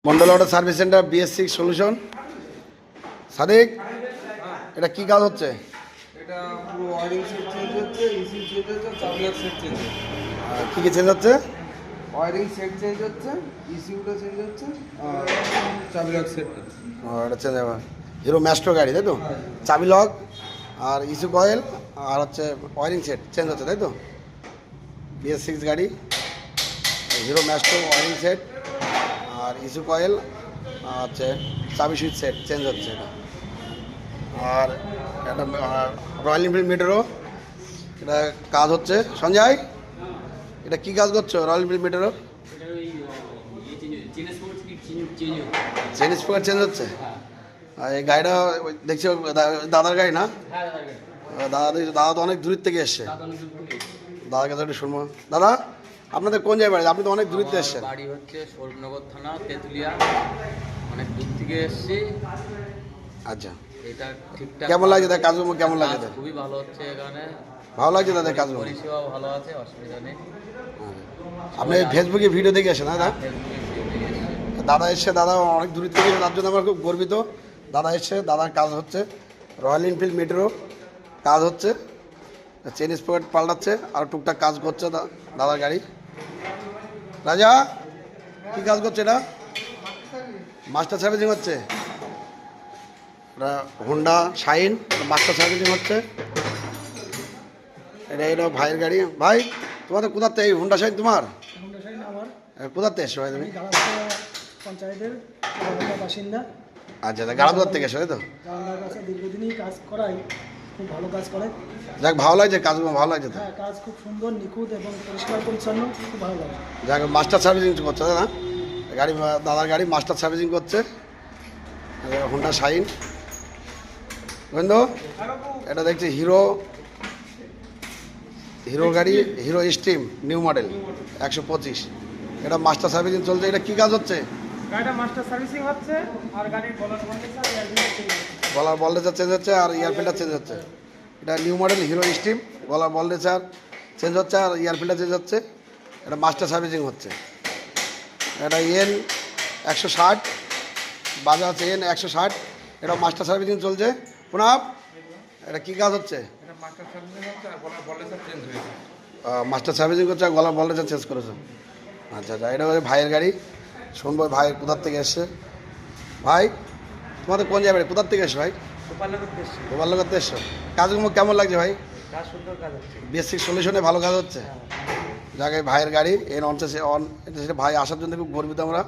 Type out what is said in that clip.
Mondal auto service centre BS6 solution. Sadiq, এটা কি কাজ হচ্ছে? এটা পুরো ওয়্যারিং সেট চেঞ্জ হচ্ছে, ইসি চেঞ্জ হচ্ছে, চাবিলার সেট চেঞ্জ হচ্ছে। কি কি চেঞ্জ হচ্ছে? ওয়্যারিং সেট চেঞ্জ হচ্ছে, ইসিউটা চেঞ্জ হচ্ছে, আর চাবিলার সেটটা। এটা চেঞ্জ হবে। হিরো ম্যাস্ট্রো গাড়ি, তাই তো? চাবি লক আর ইস্যু কয়েল আর হচ্ছে ওয়ারিং সেট চেঞ্জ হচ্ছে, তাই তো? BS6 গাড়ি, হিরো ম্যাস্ট্রো ওয়ারিং সেট আর ইস্যু কয়েল আর হচ্ছে চাবি সুইচ সেট চেঞ্জ হচ্ছে এটা। আর একটা রয়্যাল এনফিল্ড মেটেরও এটা কাজ হচ্ছে। সঞ্জয়, এটা কি কাজ করছো রয়্যাল এনফিল্ড মেটেরও? চেন স্পোকার চেঞ্জ হচ্ছে। আর এই গাড়িটা দেখছি দাদার গাড়ি না? দাদা তো অনেক দূরের থেকে এসছে। দাদার কাছে একটু শুনবো। দাদা, আপনাদের কোন জায়গায় বাড়ি? আপনি তো অনেক দূরের থেকে এসছেন। বাড়ি হচ্ছে স্বরূপনগর থানা, তেঁতুলিয়া। অনেক দূর থেকে এসেছি। আচ্ছা, এটা ঠিকঠাক কেমন লাগছে তাদের কাজকর্ম? কেমন লাগছে কাজ তাদের? খুবই ভালো হচ্ছে এখানে। ভালো লাগছে তাদের কাজকর্ম? পরিষেবা ভালো আছে, অসুবিধা নেই। আপনি ফেসবুকে ভিডিও দেখে আসেন? দাদা, ফেসবুকে ভিডিও দেখে এসেছি। দাদা এসছে, দাদা অনেক দূরের থেকে এসেছে, তার জন্য আমার খুব গর্বিত। দাদা এসছে, দাদার কাজ হচ্ছে রয়্যাল এনফিল্ড মেট্রো কাজ হচ্ছে, চেন স্পকেট পাল্টাচ্ছে আর টুকটাক কাজ করছে দাদার গাড়ি। রাজা, কি কাজ করছে এটা? মাস্টার সার্ভিসিং হচ্ছে। এটা হোন্ডা শাইন মাস্টার সার্ভিসিং হচ্ছে। এটা ভাইয়ের গাড়ি। ভাই, তোমাদের কোথাতে এই হোন্ডা শাইন তোমার? হোন্ডা শাইন আমার। কোথাতে এসছো ভাই তুমি? আমি গালাসা পঞ্চায়েতের গালাসা বাসিন্দা। আচ্ছা, গাড়াবাজার থেকে এসো, তাই তো? গালার কাছে দীর্ঘদিনই কাজ করাই, খুব ভালো কাজ করে। যাক, ভালো লাগছে কাজগুলো, ভালো লাগছে তো। হ্যাঁ, কাজ খুব সুন্দর, নিখুঁত এবং পরিষ্কার পরিচ্ছন্ন, খুব ভালো লাগে। যাক, মাস্টার সার্ভিসিং করছে, তাই না? গাড়ি, দাদার গাড়ি মাস্টার সার্ভিসিং করছে, হোন্ডা শাইন। বুঝলো, এটা দেখছি হিরো গাড়ি, হিরো স্টিম নিউ মডেল 125। এটা মাস্টার সার্ভিসিং চলছে। এটা কি কাজ হচ্ছে? গাড়িটা মাস্টার সার্ভিসিং হচ্ছে আর গাড়ির গলার কন্ডিশন গলার বলডেচার চেঞ্জ হচ্ছে আর ইয়ার ফিল্টার চেঞ্জ হচ্ছে। এটা নিউ মডেল হিরো স্টিম, গলার বলডেচার চেঞ্জ হচ্ছে আর ইয়ার ফিল্টার চেঞ্জ হচ্ছে। এটা মাস্টার সার্ভিসিং হচ্ছে। এটা এন 160, বাজাজ এন 160, এটা মাস্টার সার্ভিসিং চলছে। পুনাপ, এটা কি কাজ হচ্ছে? এটা মাস্টার সার্ভিসিং হচ্ছে আর গলার বলডেচার চেঞ্জ হয়েছে। মাস্টার সার্ভিসিং করছে আর গলার বলডেচার চেঞ্জ করেছে। আচ্ছা আচ্ছা, এটা হচ্ছে ভাইয়ের গাড়ি। শুনবো ভাই কোথার থেকে এসছে। ভাই, তোমাদের কোন জায়গায় বাড়ি? কোথার থেকে এসছো ভাই? গোপালনগর থেকে এসছো। কাজগুলো কেমন লাগছে ভাই? কাজ সুন্দর কাজ হচ্ছে। BS6 সলিউশনে ভালো কাজ হচ্ছে। জায়গায় ভাইয়ের গাড়ি এন অন, ভাই আসার জন্য খুব গর্বিত আমরা।